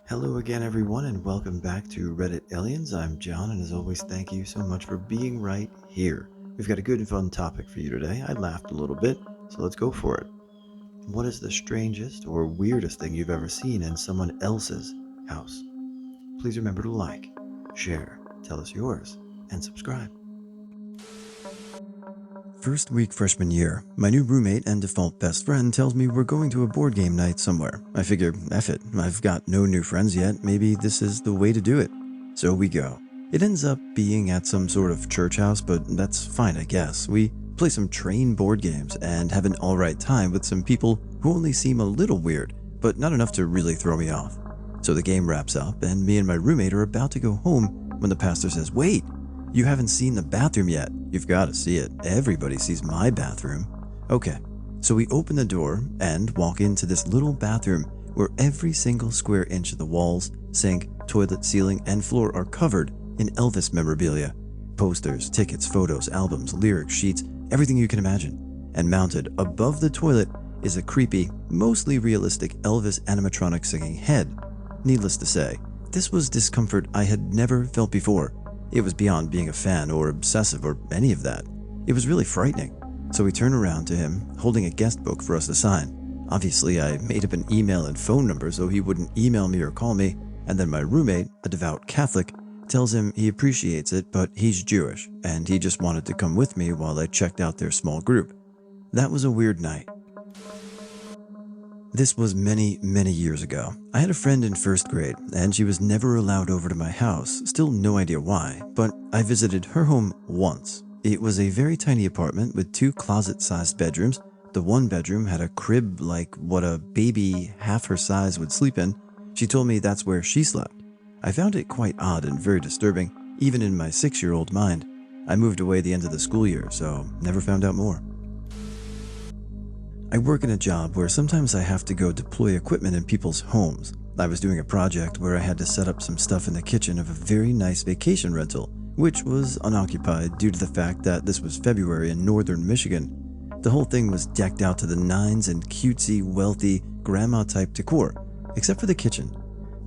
Hello again, everyone, and welcome back to Reddit Aliens. I'm John, and as always, thank you so much for being right here. We've got a good and fun topic for you today. I laughed a little bit, so let's go for it. What is the strangest or weirdest thing you've ever seen in someone else's house? Please remember to like, share, tell us yours, and subscribe. First week freshman year, my new roommate and default best friend tells me we're going to a board game night somewhere. I figure, F it, I've got no new friends yet, maybe this is the way to do it. So we go. It ends up being at some sort of church house, but that's fine, I guess. We play some train board games and have an alright time with some people who only seem a little weird, but not enough to really throw me off. So the game wraps up, and me and my roommate are about to go home when the pastor says, "Wait! You haven't seen the bathroom yet. You've got to see it. Everybody sees my bathroom." Okay, so we open the door and walk into this little bathroom where every single square inch of the walls, sink, toilet, ceiling, and floor are covered in Elvis memorabilia. Posters, tickets, photos, albums, lyric sheets, everything you can imagine. And mounted above the toilet is a creepy, mostly realistic Elvis animatronic singing head. Needless to say, this was discomfort I had never felt before. It was beyond being a fan or obsessive or any of that. It was really frightening. So we turned around to him, holding a guest book for us to sign. Obviously, I made up an email and phone number so he wouldn't email me or call me, and then my roommate, a devout Catholic, tells him he appreciates it, but he's Jewish, and he just wanted to come with me while I checked out their small group. That was a weird night. This was many, many years ago. I had a friend in first grade, and she was never allowed over to my house, still no idea why, but I visited her home once. It was a very tiny apartment with two closet-sized bedrooms. The one bedroom had a crib like what a baby half her size would sleep in. She told me that's where she slept. I found it quite odd and very disturbing, even in my 6-year-old mind. I moved away the end of the school year, so never found out more. I work in a job where sometimes I have to go deploy equipment in people's homes. I was doing a project where I had to set up some stuff in the kitchen of a very nice vacation rental, which was unoccupied due to the fact that this was February in northern Michigan. The whole thing was decked out to the nines in cutesy, wealthy, grandma-type decor, except for the kitchen.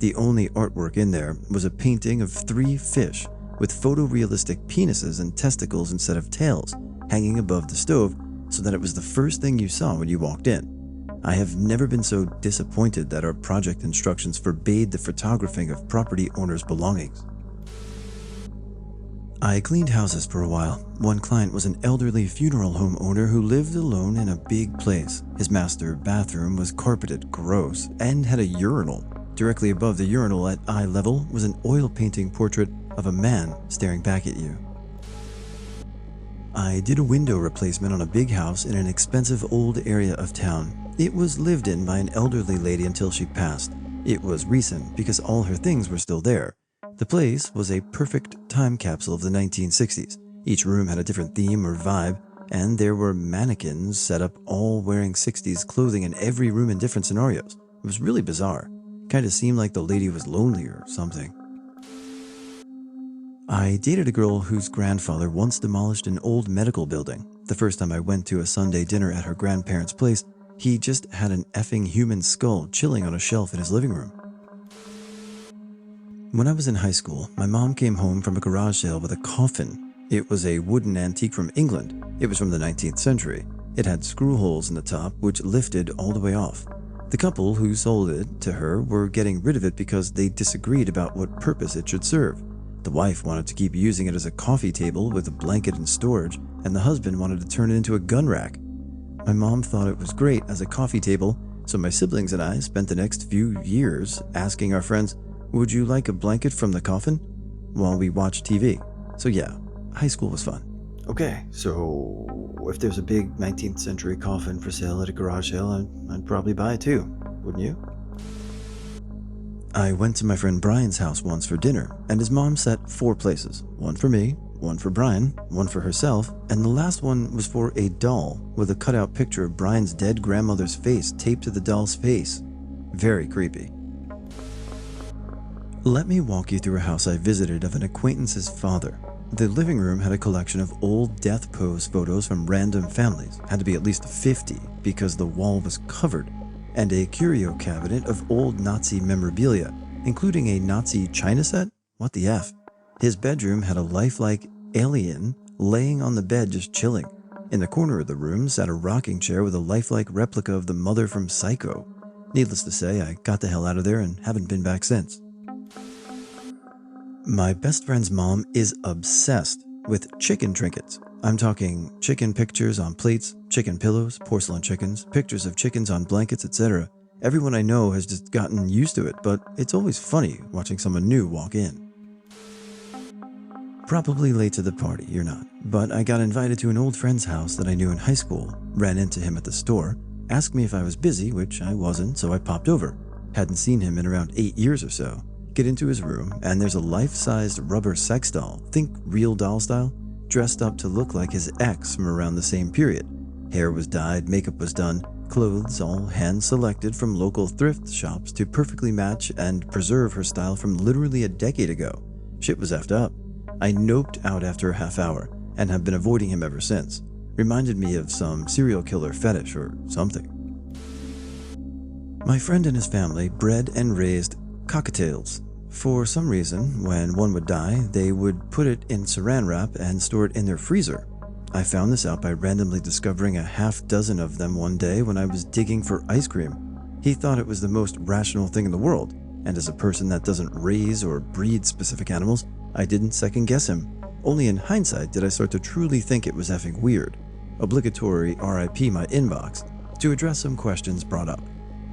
The only artwork in there was a painting of 3 fish with photorealistic penises and testicles instead of tails hanging above the stove, so that it was the first thing you saw when you walked in. I have never been so disappointed that our project instructions forbade the photographing of property owners' belongings. I cleaned houses for a while. One client was an elderly funeral home owner who lived alone in a big place. His master bathroom was carpeted gross and had a urinal. Directly above the urinal at eye level was an oil painting portrait of a man staring back at you. I did a window replacement on a big house in an expensive old area of town. It was lived in by an elderly lady until she passed. It was recent because all her things were still there. The place was a perfect time capsule of the 1960s. Each room had a different theme or vibe, and there were mannequins set up all wearing 60s clothing in every room in different scenarios. It was really bizarre. Kinda seemed like the lady was lonely or something. I dated a girl whose grandfather once demolished an old medical building. The first time I went to a Sunday dinner at her grandparents' place, he just had an effing human skull chilling on a shelf in his living room. When I was in high school, my mom came home from a garage sale with a coffin. It was a wooden antique from England. It was from the 19th century. It had screw holes in the top which lifted all the way off. The couple who sold it to her were getting rid of it because they disagreed about what purpose it should serve. The wife wanted to keep using it as a coffee table with a blanket and storage, and the husband wanted to turn it into a gun rack. My mom thought it was great as a coffee table, so my siblings and I spent the next few years asking our friends, "Would you like a blanket from the coffin?" while we watched TV. So yeah, high school was fun. Okay, so if there's a big 19th century coffin for sale at a garage sale, I'd probably buy it too, wouldn't you? I went to my friend Brian's house once for dinner, and his mom set 4 places. One for me, one for Brian, one for herself, and the last one was for a doll with a cutout picture of Brian's dead grandmother's face taped to the doll's face. Very creepy. Let me walk you through a house I visited of an acquaintance's father. The living room had a collection of old death pose photos from random families, had to be at least 50 because the wall was covered, and a curio cabinet of old Nazi memorabilia. including a Nazi China set? What the F? His bedroom had a lifelike alien laying on the bed just chilling. In the corner of the room sat a rocking chair with a lifelike replica of the mother from Psycho. Needless to say, I got the hell out of there and haven't been back since. My best friend's mom is obsessed with chicken trinkets. I'm talking chicken pictures on plates, chicken pillows, porcelain chickens, pictures of chickens on blankets, etc. Everyone I know has just gotten used to it, but it's always funny watching someone new walk in. Probably late to the party, you're not, but I got invited to an old friend's house that I knew in high school, ran into him at the store, asked me if I was busy, which I wasn't, so I popped over. Hadn't seen him in around 8 years or so. Get into his room, and there's a life-sized rubber sex doll, think real doll style, dressed up to look like his ex from around the same period. Hair was dyed, makeup was done, clothes all hand-selected from local thrift shops to perfectly match and preserve her style from literally a decade ago. Shit was effed up. I noped out after a half hour, and have been avoiding him ever since. Reminded me of some serial killer fetish or something. My friend and his family bred and raised cockatiels. For some reason, when one would die, they would put it in saran wrap and store it in their freezer. I found this out by randomly discovering a half dozen of them one day when I was digging for ice cream. He thought it was the most rational thing in the world, and as a person that doesn't raise or breed specific animals, I didn't second guess him. Only in hindsight did I start to truly think it was effing weird. Obligatory RIP my inbox to address some questions brought up.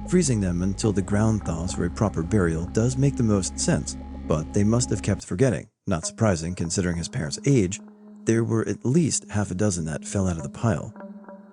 Freezing them until the ground thaws for a proper burial does make the most sense, but they must have kept forgetting. Not surprising considering his parents' age. There were at least half a dozen that fell out of the pile.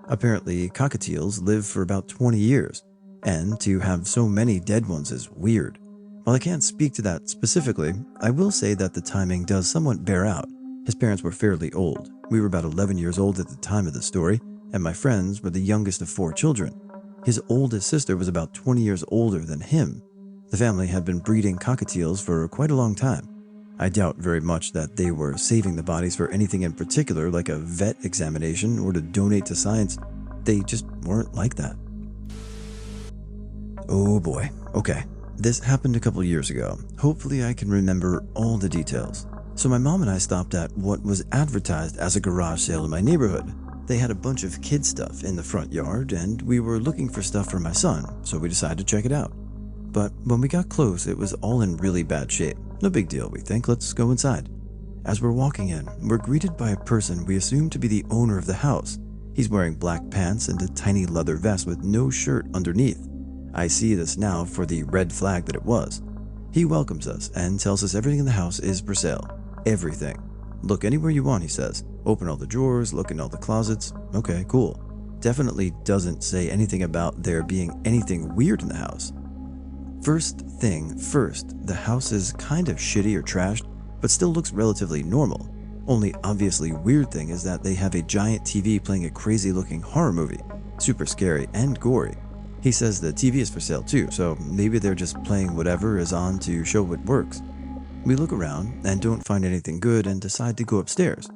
Apparently, cockatiels live for about 20 years, and to have so many dead ones is weird. While I can't speak to that specifically, I will say that the timing does somewhat bear out. His parents were fairly old. We were about 11 years old at the time of the story, and my friends were the youngest of 4 children. His oldest sister was about 20 years older than him. The family had been breeding cockatiels for quite a long time. I doubt very much that they were saving the bodies for anything in particular, like a vet examination or to donate to science. They just weren't like that. Oh boy, okay. This happened a couple years ago. Hopefully I can remember all the details. So my mom and I stopped at what was advertised as a garage sale in my neighborhood. They had a bunch of kid stuff in the front yard, and we were looking for stuff for my son, so we decided to check it out. But when we got close, it was all in really bad shape. No big deal, we think. Let's go inside. As we're walking in, we're greeted by a person we assume to be the owner of the house. He's wearing black pants and a tiny leather vest with no shirt underneath. I see this now for the red flag that it was. He welcomes us and tells us everything in the house is for sale. Everything. Look anywhere you want, he says. Open all the drawers, look in all the closets. Okay, cool. Definitely doesn't say anything about there being anything weird in the house. First thing first, the house is kind of shitty or trashed, but still looks relatively normal. Only obviously weird thing is that they have a giant TV playing a crazy looking horror movie. Super scary and gory. He says the TV is for sale too, so maybe they're just playing whatever is on to show what works. We look around and don't find anything good and decide to go upstairs.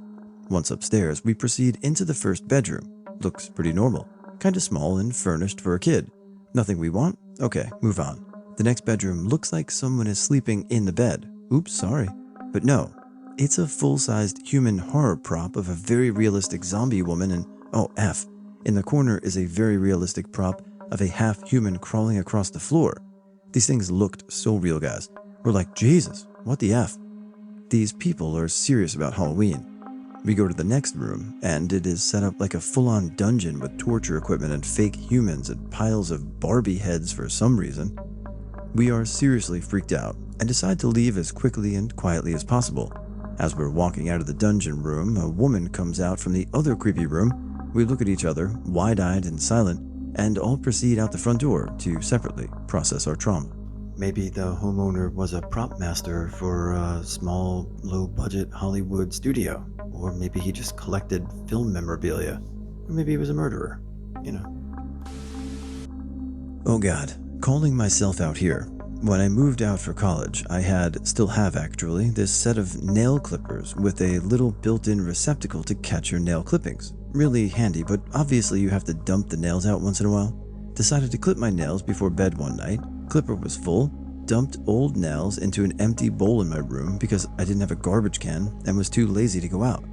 Once upstairs, we proceed into the first bedroom. Looks pretty normal. Kinda small and furnished for a kid. Nothing we want? Okay, move on. The next bedroom looks like someone is sleeping in the bed. Oops, sorry. But no, it's a full-sized human horror prop of a very realistic zombie woman and, oh F, in the corner is a very realistic prop of a half-human crawling across the floor. These things looked so real, guys. We're like, Jesus, what the F? These people are serious about Halloween. We go to the next room, and it is set up like a full-on dungeon with torture equipment and fake humans and piles of Barbie heads for some reason. We are seriously freaked out and decide to leave as quickly and quietly as possible. As we're walking out of the dungeon room, a woman comes out from the other creepy room. We look at each other, wide-eyed and silent, and all proceed out the front door to separately process our trauma. Maybe the homeowner was a prop master for a small, low-budget Hollywood studio. Or maybe he just collected film memorabilia. Or maybe he was a murderer, you know. Oh God, calling myself out here. When I moved out for college, I still have actually, this set of nail clippers with a little built-in receptacle to catch your nail clippings. Really handy, but obviously you have to dump the nails out once in a while. Decided to clip my nails before bed one night. Clipper was full. dumped old nails into an empty bowl in my room because I didn't have a garbage can and was too lazy to go out.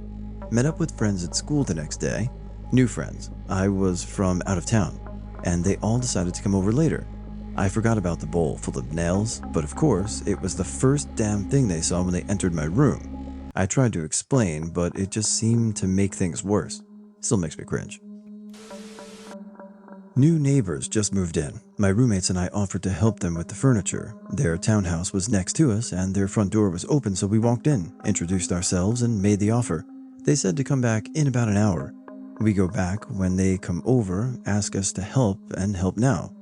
Met up with friends at school the next day. New friends. I was from out of town, and they all decided to come over later. I forgot about the bowl full of nails, but of course, it was the first damn thing they saw when they entered my room. I tried to explain, but it just seemed to make things worse. Still makes me cringe. New neighbors just moved in. My roommates and I offered to help them with the furniture. Their townhouse was next to us, and their front door was open, so we walked in, introduced ourselves, and made the offer. They said to come back in about an hour. We go back when they come over, ask us to help, and help now.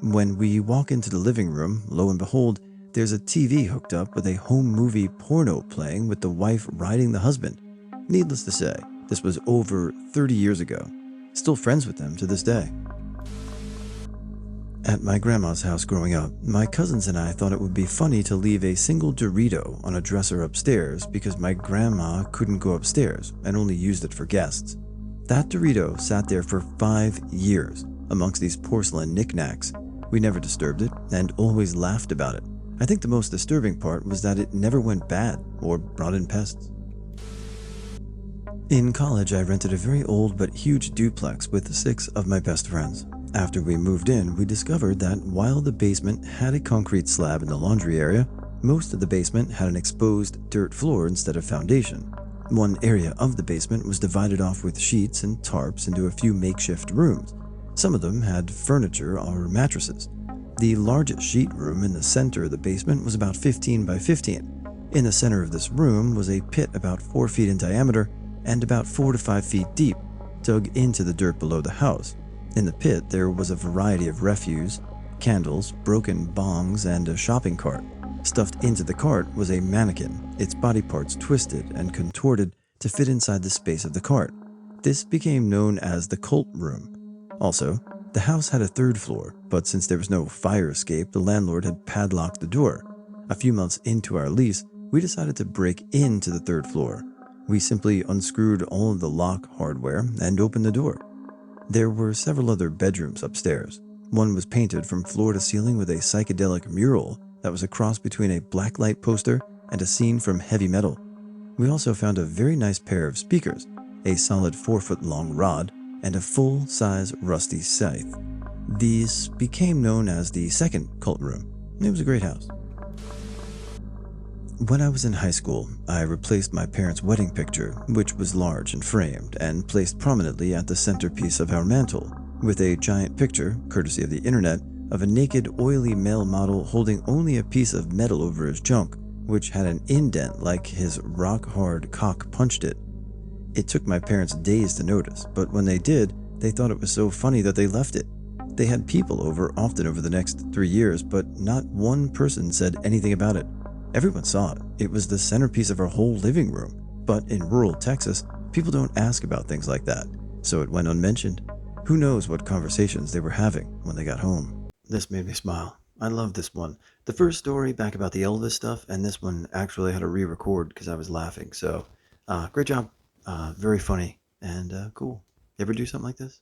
When we walk into the living room, lo and behold, there's a TV hooked up with a home movie porno playing with the wife riding the husband. Needless to say, this was over 30 years ago. Still friends with them to this day. At my grandma's house growing up, my cousins and I thought it would be funny to leave a single Dorito on a dresser upstairs because my grandma couldn't go upstairs and only used it for guests. That Dorito sat there for 5 years amongst these porcelain knickknacks. We never disturbed it and always laughed about it. I think the most disturbing part was that it never went bad or brought in pests. In college, I rented a very old but huge duplex with 6 of my best friends. After we moved in, we discovered that while the basement had a concrete slab in the laundry area, most of the basement had an exposed dirt floor instead of foundation. One area of the basement was divided off with sheets and tarps into a few makeshift rooms. Some of them had furniture or mattresses. The largest sheet room in the center of the basement was about 15 by 15. In the center of this room was a pit about 4 feet in diameter and about 4 to 5 feet deep, dug into the dirt below the house. In the pit, there was a variety of refuse, candles, broken bongs, and a shopping cart. Stuffed into the cart was a mannequin, its body parts twisted and contorted to fit inside the space of the cart. This became known as the cult room. Also, the house had a 3rd floor, but since there was no fire escape, the landlord had padlocked the door. A few months into our lease, we decided to break into the 3rd floor. We simply unscrewed all of the lock hardware and opened the door. There were several other bedrooms upstairs. One was painted from floor to ceiling with a psychedelic mural that was a cross between a blacklight poster and a scene from Heavy Metal. We also found a very nice pair of speakers, a solid 4-foot-long rod, and a full-size rusty scythe. These became known as the 2nd cult room. It was a great house. When I was in high school, I replaced my parents' wedding picture, which was large and framed, and placed prominently at the centerpiece of our mantle, with a giant picture, courtesy of the internet, of a naked, oily male model holding only a piece of metal over his junk, which had an indent like his rock-hard cock punched it. It took my parents days to notice, but when they did, they thought it was so funny that they left it. They had people over often over the next 3 years, but not one person said anything about it. Everyone saw it. It was the centerpiece of our whole living room. But in rural Texas, people don't ask about things like that, so it went unmentioned. Who knows what conversations they were having when they got home. This made me smile. I love this one. The first story back about the Elvis stuff, and this one actually had to re-record because I was laughing. So, great job. Very funny and cool. You ever do something like this?